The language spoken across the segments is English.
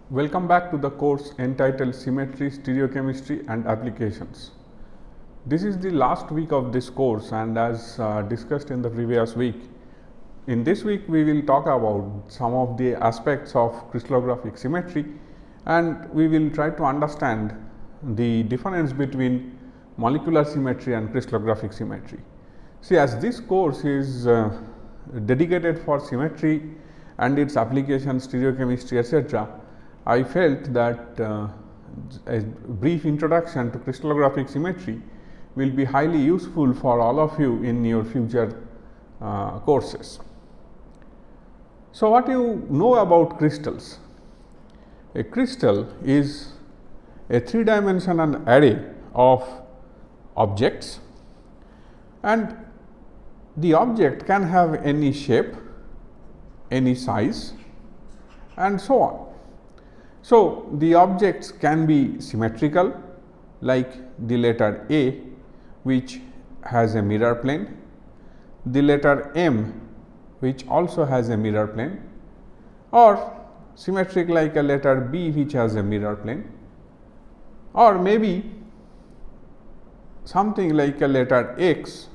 Welcome back to the course entitled Symmetry, Stereochemistry and Applications. This is the last week of this course, and as discussed in the previous week, in this week we will talk about some of the aspects of crystallographic symmetry, and we will try to understand the difference between molecular symmetry and crystallographic symmetry. See, as this course is dedicated for symmetry and its applications, stereochemistry, etc., I felt that a brief introduction to crystallographic symmetry will be highly useful for all of you in your future courses. So, what you know about crystals? A crystal is a three-dimensional array of objects, and the object can have any shape, any size, and so on. So, the objects can be symmetrical, like the letter A, which has a mirror plane, the letter M, which also has a mirror plane, or symmetric like a letter B, which has a mirror plane, or maybe something like a letter X,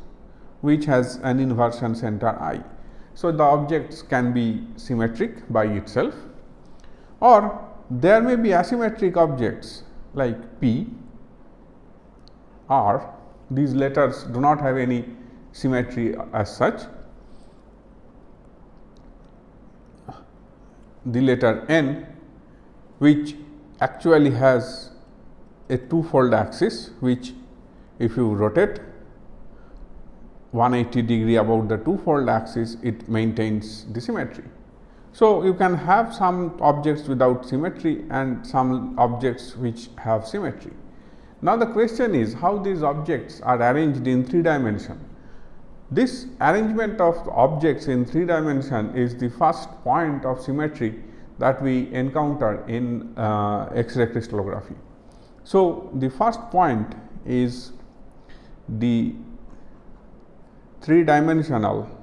which has an inversion center I. So, the objects can be symmetric by itself, or there may be asymmetric objects like P, R. These letters do not have any symmetry as such. The letter N, which actually has a two-fold axis, which if you rotate 180 degree about the two-fold axis, it maintains the symmetry. So, you can have some objects without symmetry and some objects which have symmetry. Now, the question is how these objects are arranged in 3 dimension. This arrangement of objects in 3 dimension is the first point of symmetry that we encounter in X-ray crystallography. So, the first point is the 3-dimensional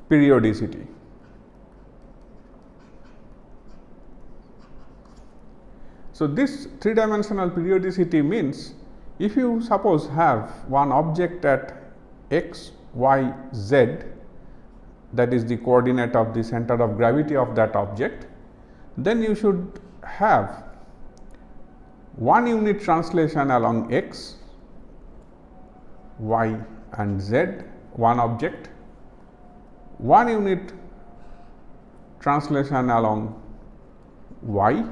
periodicity. So, this 3-dimensional periodicity means if you suppose have one object at x, y, z, that is the coordinate of the center of gravity of that object, then you should have one unit translation along x, y and z, one object, one unit translation along y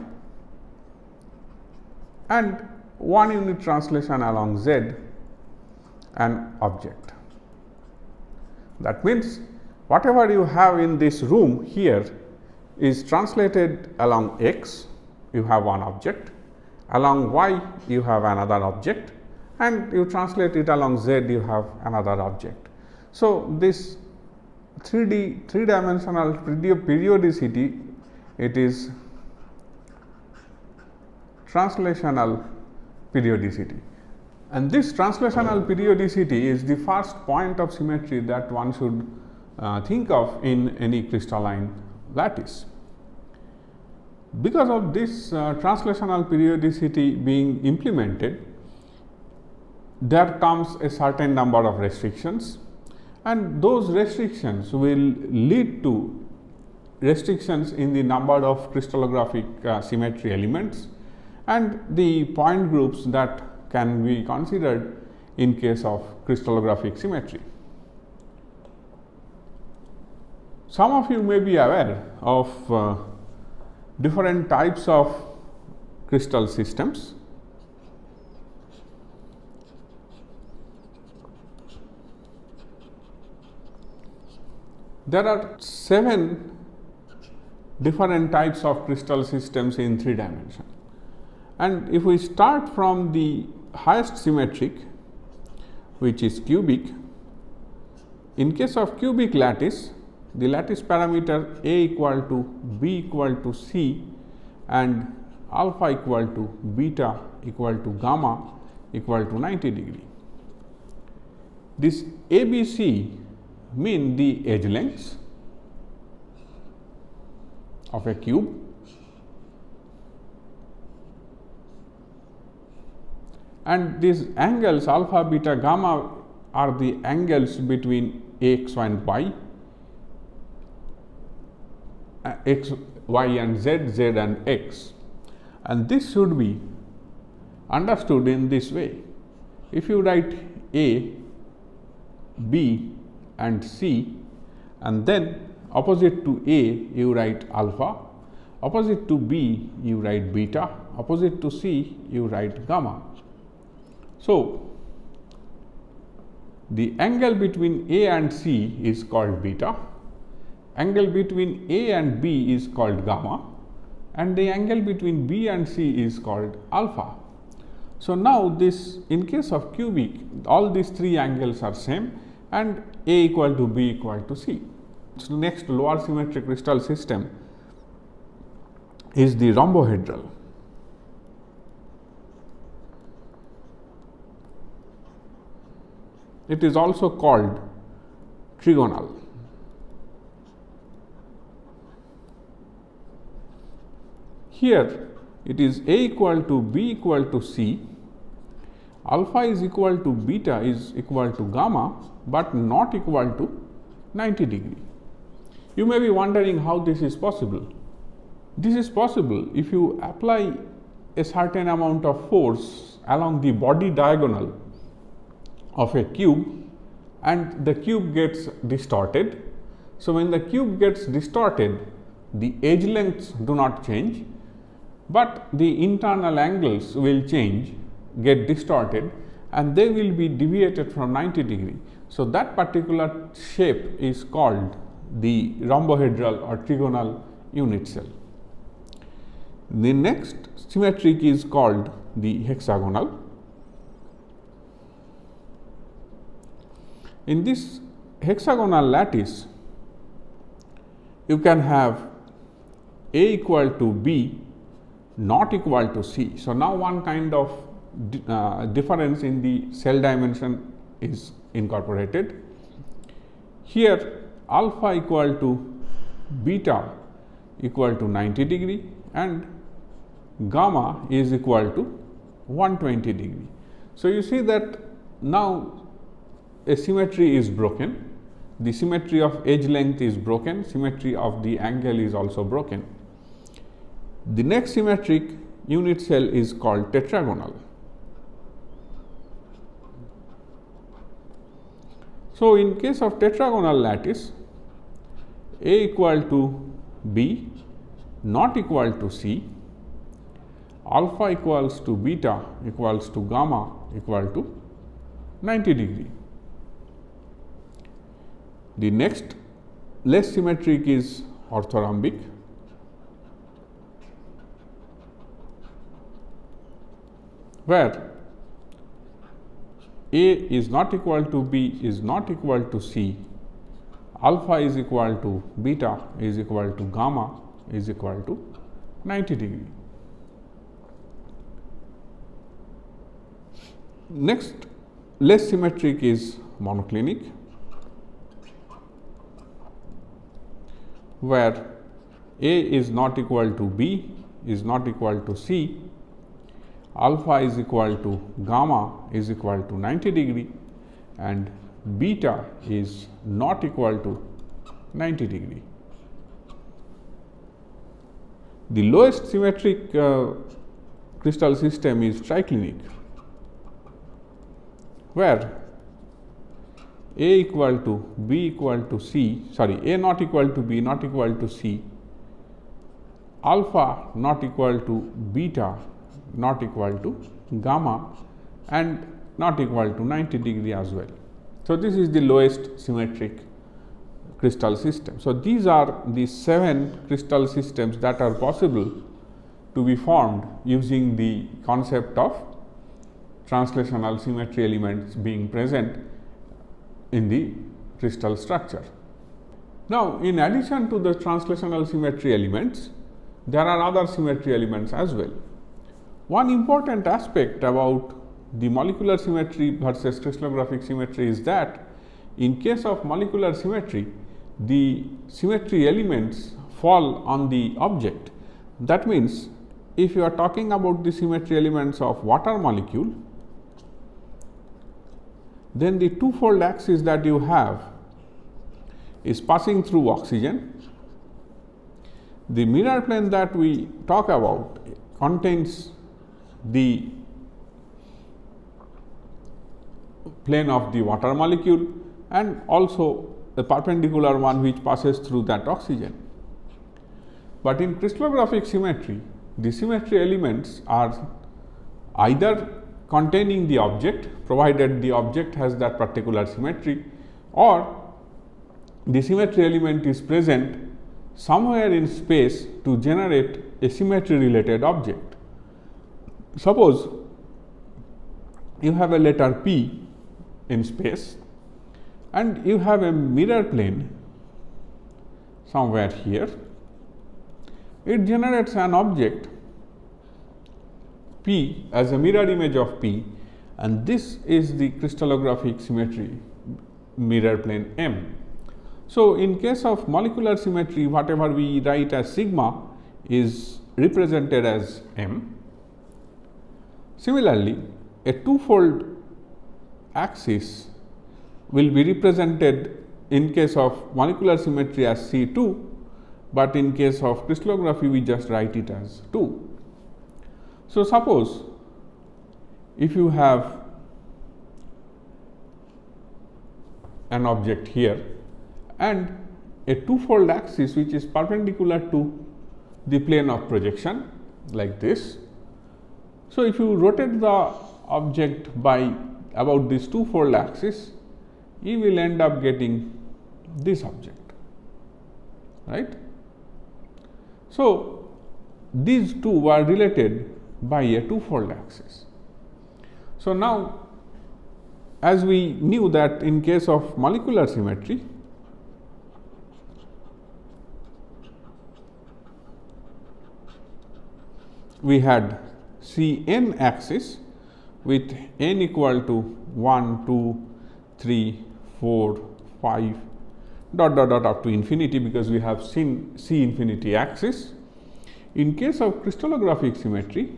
and one unit translation along z, an object. That means, whatever you have in this room here is translated along x, you have one object, along y you have another object, and you translate it along z, you have another object. So, this 3-dimensional periodicity, it is translational periodicity, and this translational periodicity is the first point of symmetry that one should think of in any crystalline lattice. Because of this translational periodicity being implemented, there comes a certain number of restrictions, and those restrictions will lead to restrictions in the number of crystallographic symmetry elements and the point groups that can be considered in case of crystallographic symmetry. Some of you may be aware of different types of crystal systems. There are 7 different types of crystal systems in 3 dimension. And if we start from the highest symmetric, which is cubic, in case of cubic lattice, the lattice parameter A equal to B equal to C and alpha equal to beta equal to gamma equal to 90 degree. This ABC mean the edge lengths, of a cube, and these angles alpha, beta, gamma are the angles between x and y, x, y and z, z and x, and this should be understood in this way. If you write A, B and C, and then opposite to A you write alpha, opposite to B you write beta, opposite to C you write gamma. So, the angle between A and C is called beta, angle between A and B is called gamma, and the angle between B and C is called alpha. So, now this, in case of cubic, all these three angles are same and A equal to B equal to C. So, next lower symmetric crystal system is the rhombohedral. It is also called trigonal. Here it is A equal to B equal to C, alpha is equal to beta is equal to gamma, but not equal to 90 degree. You may be wondering how this is possible. This is possible if you apply a certain amount of force along the body diagonal of a cube and the cube gets distorted. So, when the cube gets distorted, the edge lengths do not change, but the internal angles will change, get distorted, and they will be deviated from 90 degree. So, that particular shape is called the rhombohedral or trigonal unit cell. The next symmetric is called the hexagonal. In this hexagonal lattice, you can have A equal to B not equal to C. So, now one kind of difference in the cell dimension is incorporated. Here alpha equal to beta equal to 90 degree and gamma is equal to 120 degree. So, you see that now a symmetry is broken, the symmetry of edge length is broken, symmetry of the angle is also broken. The next symmetric unit cell is called tetragonal. So, in case of tetragonal lattice, A equal to B not equal to C, alpha equals to beta equals to gamma equal to 90 degree. The next less symmetric is orthorhombic. Where A is not equal to B is not equal to C, alpha is equal to beta is equal to gamma is equal to 90 degree. Next less symmetric is monoclinic, where A is not equal to B is not equal to C, alpha is equal to gamma is equal to 90 degree and beta is not equal to 90 degree. The lowest symmetric crystal system is triclinic, where A equal to B equal to C, A not equal to B not equal to C, alpha not equal to beta not equal to gamma and not equal to 90 degree as well. So, this is the lowest symmetric crystal system. So, these are the 7 crystal systems that are possible to be formed using the concept of translational symmetry elements being present in the crystal structure. Now, in addition to the translational symmetry elements, there are other symmetry elements as well. One important aspect about the molecular symmetry versus crystallographic symmetry is that in case of molecular symmetry, the symmetry elements fall on the object. That means, if you are talking about the symmetry elements of water molecule, then the two-fold axis that you have is passing through oxygen. The mirror plane that we talk about contains the plane of the water molecule and also the perpendicular one which passes through that oxygen. But in crystallographic symmetry, the symmetry elements are either containing the object, provided the object has that particular symmetry, or the symmetry element is present somewhere in space to generate a symmetry related object. Suppose you have a letter P in space and you have a mirror plane somewhere here. It generates an object P as a mirror image of P, and this is the crystallographic symmetry mirror plane M. So, in case of molecular symmetry, whatever we write as sigma is represented as M. Similarly, a two-fold axis will be represented in case of molecular symmetry as C2, but in case of crystallography we just write it as 2. So, suppose if you have an object here and a two-fold axis which is perpendicular to the plane of projection like this. So, if you rotate the object by about this two-fold axis, you will end up getting this object, right. So, these two were related by a two-fold axis. So, now as we knew that in case of molecular symmetry, we had Cn axis with n equal to 1, 2, 3, 4, 5 dot dot dot up to infinity, because we have seen C infinity axis. In case of crystallographic symmetry,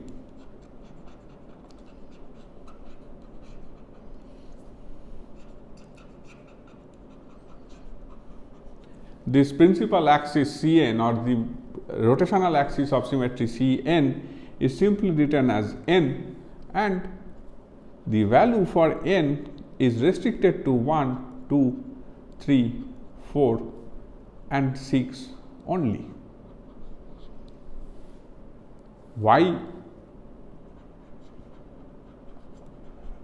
this principal axis Cn or the rotational axis of symmetry Cn is simply written as n, and the value for n is restricted to 1, 2, 3, 4 and 6 only. Why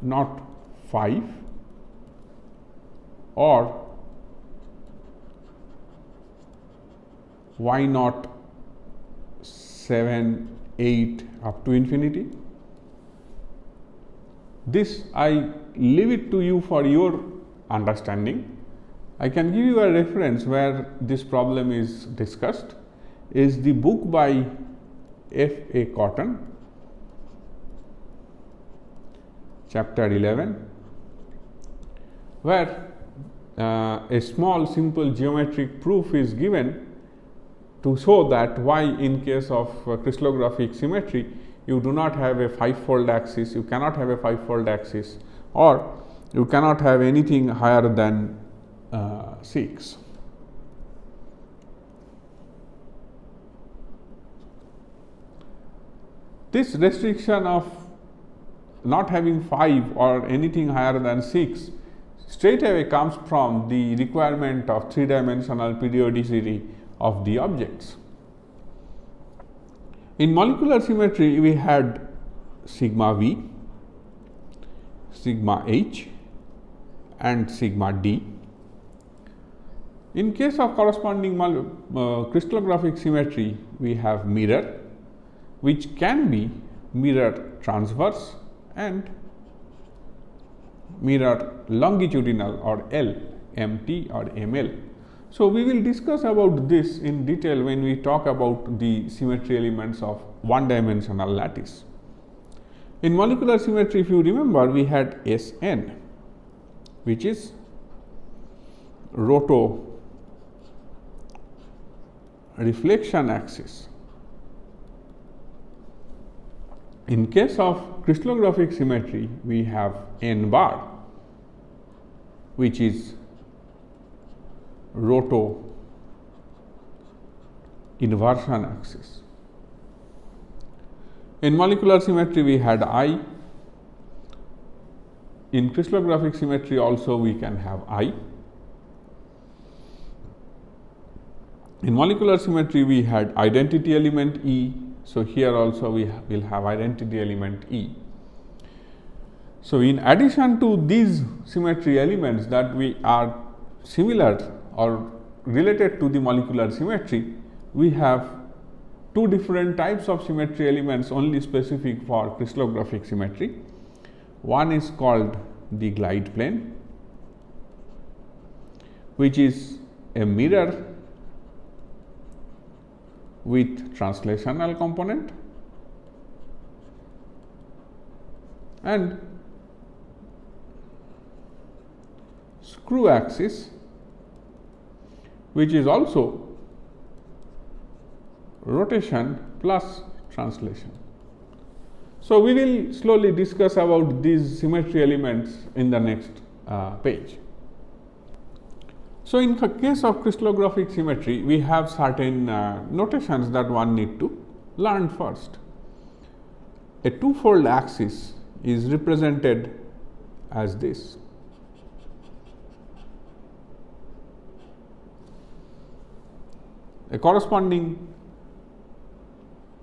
not 5 or why not 7, 8 up to infinity? This I leave it to you for your understanding. I can give you a reference where this problem is discussed, is the book by F. A. Cotton, chapter 11, where a small simple geometric proof is given to show that why in case of crystallographic symmetry you do not have a 5-fold axis, you cannot have a 5-fold axis, or you cannot have anything higher than 6. This restriction of not having 5 or anything higher than 6 straight away comes from the requirement of 3-dimensional periodicity of the objects. In molecular symmetry, we had sigma v, sigma h and sigma d. In case of corresponding crystallographic symmetry, we have mirror, which can be mirror transverse and mirror longitudinal or L, MT or ML. So, we will discuss about this in detail when we talk about the symmetry elements of one-dimensional lattice. In molecular symmetry, if you remember, we had Sn, which is reflection axis. In case of crystallographic symmetry, we have n bar, which is roto inversion axis. In molecular symmetry, we had I. In crystallographic symmetry also we can have I. In molecular symmetry, we had identity element E. So, here also we will have identity element E. So, in addition to these symmetry elements that we are similar or related to the molecular symmetry, we have two different types of symmetry elements only specific for crystallographic symmetry. One is called the glide plane, which is a mirror with translational component, and screw axis, which is also rotation plus translation. So, we will slowly discuss about these symmetry elements in the next page. So, in the case of crystallographic symmetry, we have certain notations that one need to learn first. A two-fold axis is represented as this. A corresponding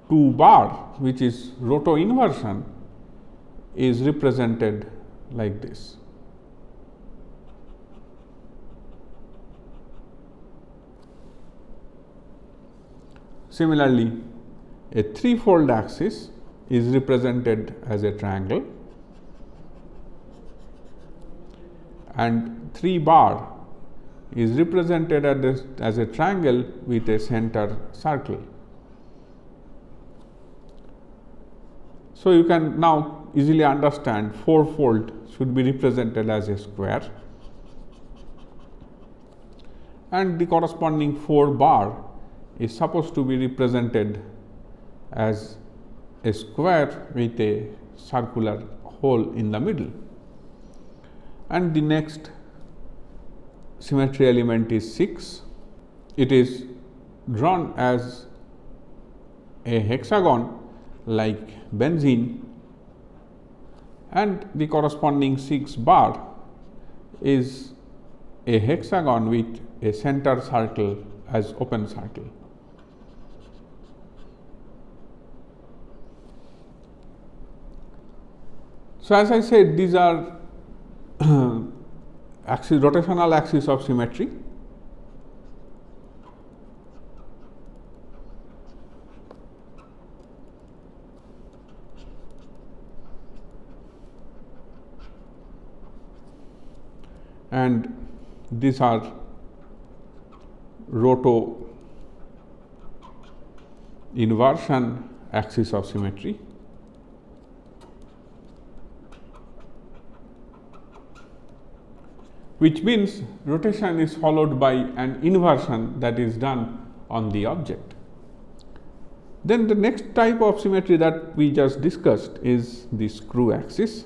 two bar, which is roto inversion, is represented like this. Similarly, a three-fold axis is represented as a triangle, and 3 bar is represented as a triangle with a center circle. So, you can now easily understand 4-fold should be represented as a square, and the corresponding 4 bar is supposed to be represented as a square with a circular hole in the middle. And the next symmetry element is 6. It is drawn as a hexagon like benzene, and the corresponding 6 bar is a hexagon with a center circle as open circle. So, as I said, these are rotational axis of symmetry. And these are roto inversion axis of symmetry. Which means rotation is followed by an inversion that is done on the object. Then the next type of symmetry that we just discussed is the screw axis.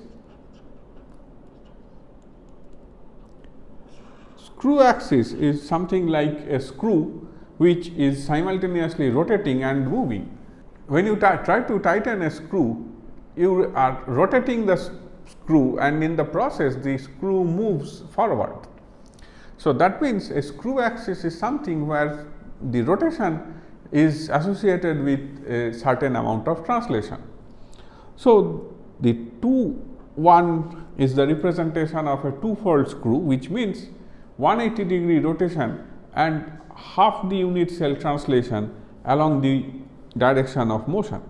Screw axis is something like a screw which is simultaneously rotating and moving. When you try to tighten a screw, you are rotating the screw, and in the process the screw moves forward. So, that means a screw axis is something where the rotation is associated with a certain amount of translation. So, the 2-1 is the representation of a two-fold screw, which means 180-degree rotation and half the unit cell translation along the direction of motion.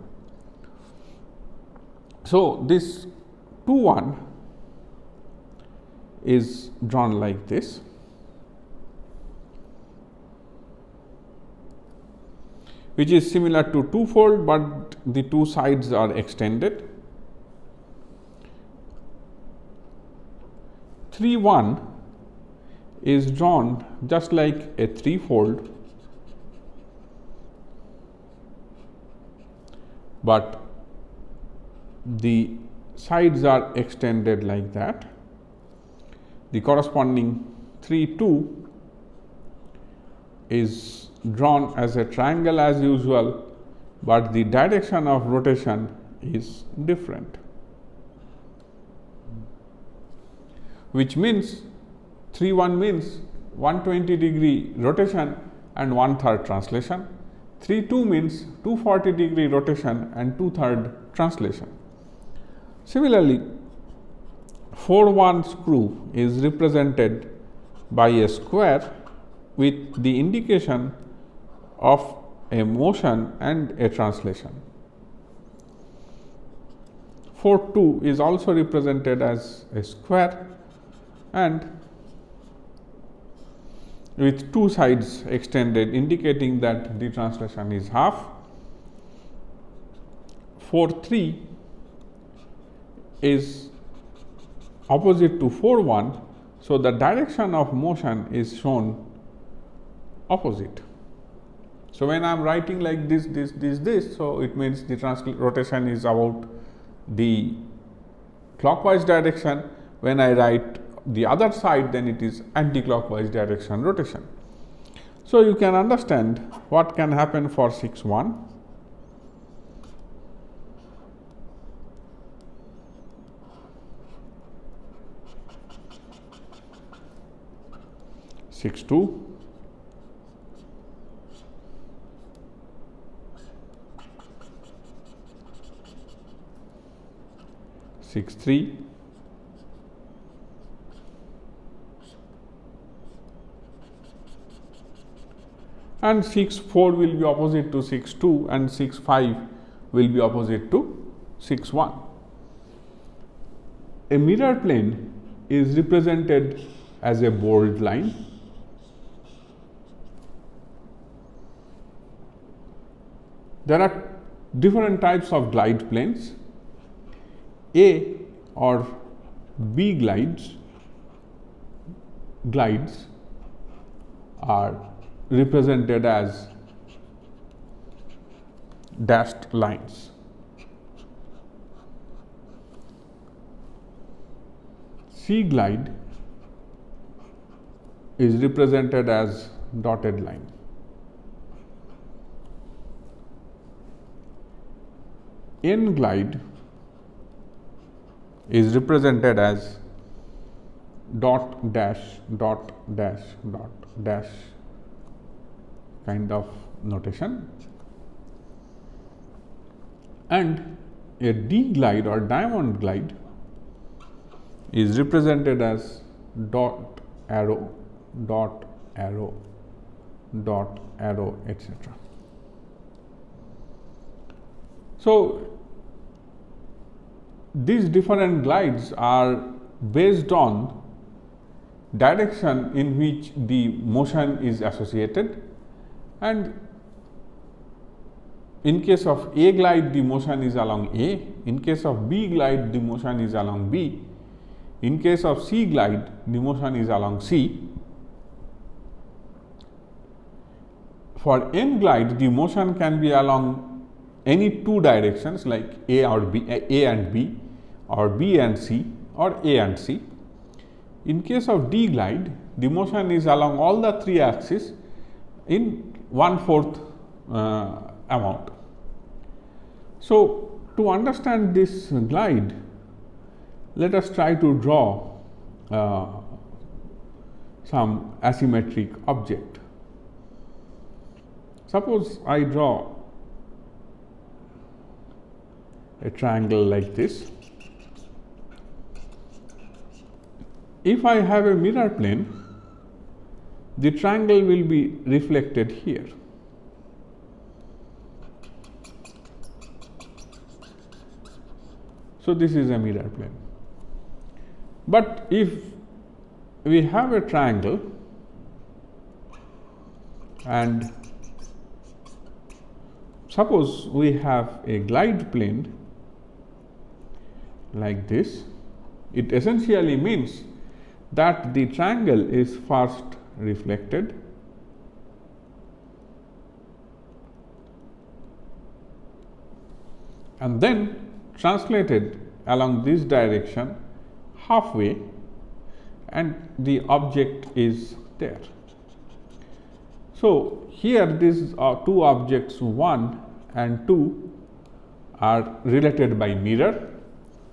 So, this 2-1 is drawn like this, which is similar to two-fold, but the two sides are extended. 3-1 is drawn just like a three-fold, but the sides are extended like that. The corresponding 3, 2 is drawn as a triangle as usual, but the direction of rotation is different, which means 3, 1 means 120-degree rotation and 1/3 translation. 3, 2 means 240-degree rotation and 2/3 translation. Similarly, 4, 1 screw is represented by a square with the indication of a motion and a translation. 4, 2 is also represented as a square and with two sides extended, indicating that the translation is half. 4, 3 is opposite to 4, 1. So, the direction of motion is shown opposite. So, when I am writing like this, so it means the rotation is about the clockwise direction. When I write the other side, then it is anti-clockwise direction rotation. So, you can understand what can happen for 6, 1. 6, 2. 6, 3. And 6, 4 will be opposite to 6, 2 and 6, 5 will be opposite to 6, 1. A mirror plane is represented as a bold line. There are different types of glide planes. A or B glides are represented as dashed lines. C glide is represented as dotted line. N glide is represented as dot dash dot dash dot dash kind of notation, and a D glide or diamond glide is represented as dot arrow dot arrow dot arrow, etc. So, these different glides are based on direction in which the motion is associated, and in case of A glide the motion is along A, in case of B glide the motion is along B, in case of C glide the motion is along C. For N glide the motion can be along any two directions like A or B, A and B, or B and C, or A and C. In case of D glide, the motion is along all the three axes in 1/4 amount. So, to understand this glide, let us try to draw some asymmetric object. Suppose I draw a triangle like this. If I have a mirror plane, the triangle will be reflected here. So, this is a mirror plane. But if we have a triangle and suppose we have a glide plane like this, it essentially means that the triangle is first reflected, and then translated along this direction halfway, and the object is there. So, here these two objects 1 and 2 are related by mirror.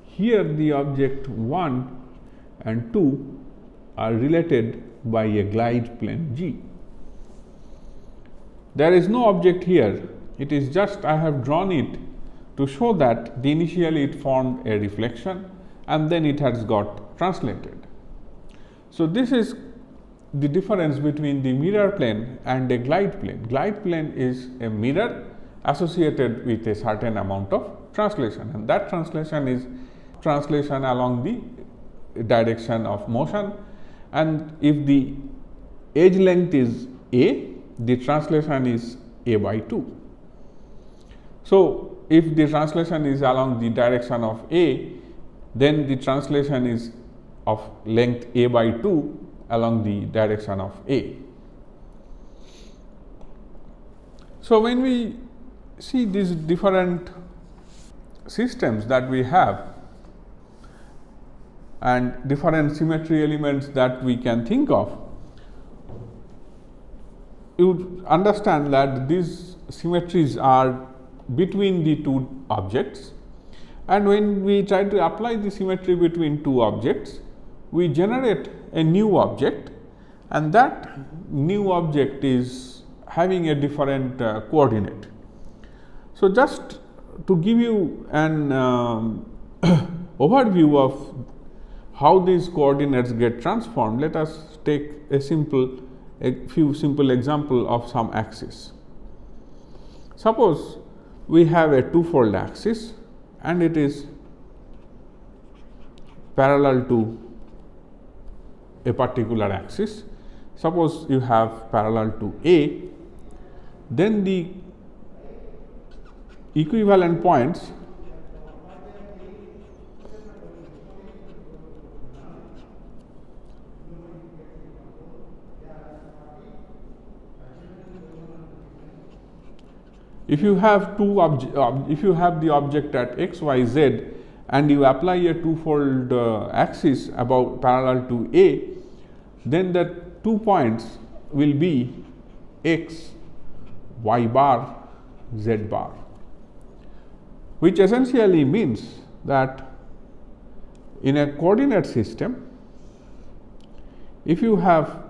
Here the object 1 and 2 are related by a glide plane G. There is no object here, it is just I have drawn it to show that initially it formed a reflection and then it has got translated. So, this is the difference between the mirror plane and a glide plane. Glide plane is a mirror associated with a certain amount of translation, and that translation is translation along the direction of motion, and if the edge length is a, the translation is a by 2. So, if the translation is along the direction of a, then the translation is of length a by 2 along the direction of a. So, when we see these different systems that we have and different symmetry elements that we can think of, you understand that these symmetries are between the two objects, and when we try to apply the symmetry between two objects, we generate a new object, and that new object is having a different coordinate. So, just to give you an overview of how these coordinates get transformed, let us take a few simple example of some axis. Suppose we have a two-fold axis and it is parallel to a particular axis. Suppose you have parallel to A, then the equivalent points if you have if you have the object at x, y, z and you apply a two-fold axis about parallel to A, then the 2 points will be x, y bar, z bar, which essentially means that in a coordinate system, if you have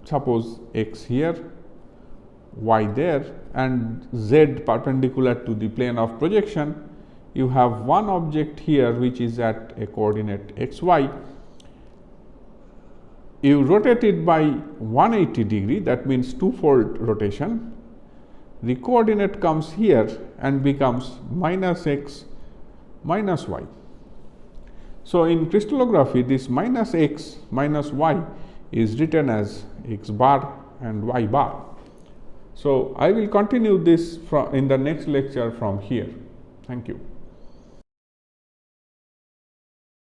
suppose x here, y there and z perpendicular to the plane of projection, you have one object here which is at a coordinate x, y. You rotate it by 180 degree, that means two-fold rotation. The coordinate comes here and becomes minus x minus y. So, in crystallography this minus x minus y is written as x bar and y bar. So, I will continue this in the next lecture from here. Thank you.